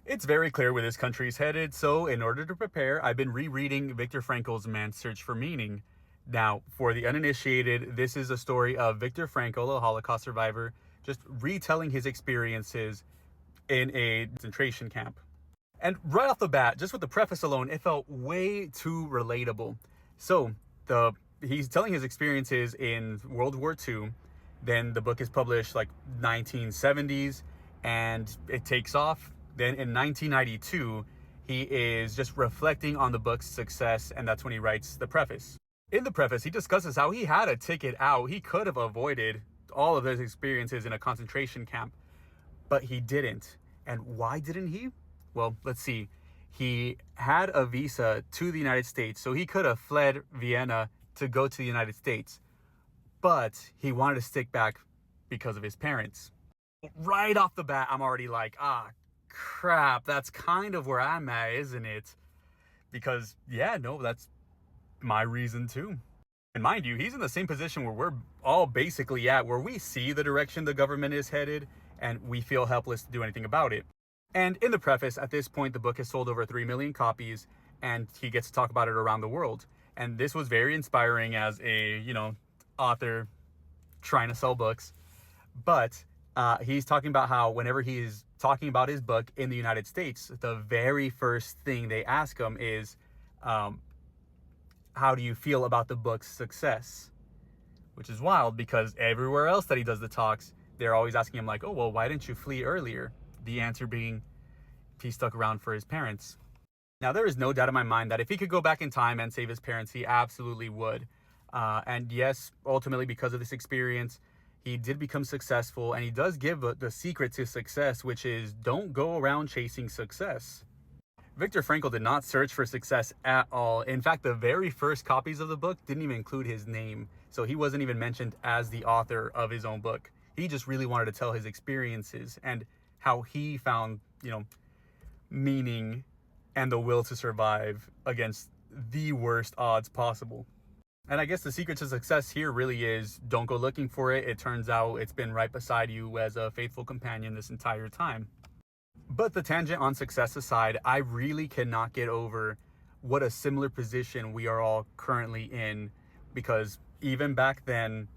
It's very clear where this country's headed, so in order to prepare, I've been rereading Viktor Frankl's Man's Search for Meaning. Now, for the uninitiated, this is a story of Viktor Frankl, a Holocaust survivor, just retelling his experiences in a concentration camp. And right off the bat, just with the preface alone, it felt way too relatable. So, he's telling his experiences in World War II. Then the book is published like 1970s, and it takes off. Then in 1992, he is just reflecting on the book's success, and that's when he writes the preface. In the preface, he discusses how he had a ticket out. He could have avoided all of those experiences in a concentration camp, but he didn't. And why didn't he? Well, let's see. He had a visa to the United States, so he could have fled Vienna to go to the United States, but he wanted to stick back because of his parents. Right off the bat, I'm already like, crap, that's kind of where I'm at, isn't it? Because, yeah, no, that's my reason too. And mind you, he's in the same position where we're all basically at, where we see the direction the government is headed, and we feel helpless to do anything about it. And in the preface, at this point, the book has sold over 3 million copies, and he gets to talk about it around the world. And this was very inspiring as a, author trying to sell books. But he's talking about how whenever he's talking about his book in the United States, the very first thing they ask him is, how do you feel about the book's success? Which is wild, because everywhere else that he does the talks, they're always asking him like, oh, well, why didn't you flee earlier? The answer being, he stuck around for his parents. Now, there is no doubt in my mind that if he could go back in time and save his parents, he absolutely would. And yes, ultimately, because of this experience, he did become successful, and he does give the secret to success, which is don't go around chasing success. Viktor Frankl did not search for success at all. In fact, the very first copies of the book didn't even include his name. So he wasn't even mentioned as the author of his own book. He just really wanted to tell his experiences and how he found, meaning and the will to survive against the worst odds possible. And I guess the secret to success here really is don't go looking for it. It turns out it's been right beside you as a faithful companion this entire time. But the tangent on success aside, I really cannot get over what a similar position we are all currently in, because even back then,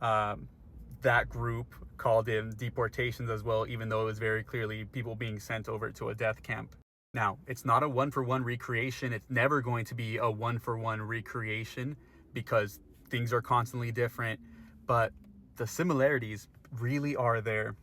that group called in deportations as well, even though it was very clearly people being sent over to a death camp. Now, it's not a one-for-one recreation. It's never going to be a one-for-one recreation because things are constantly different, but the similarities really are there.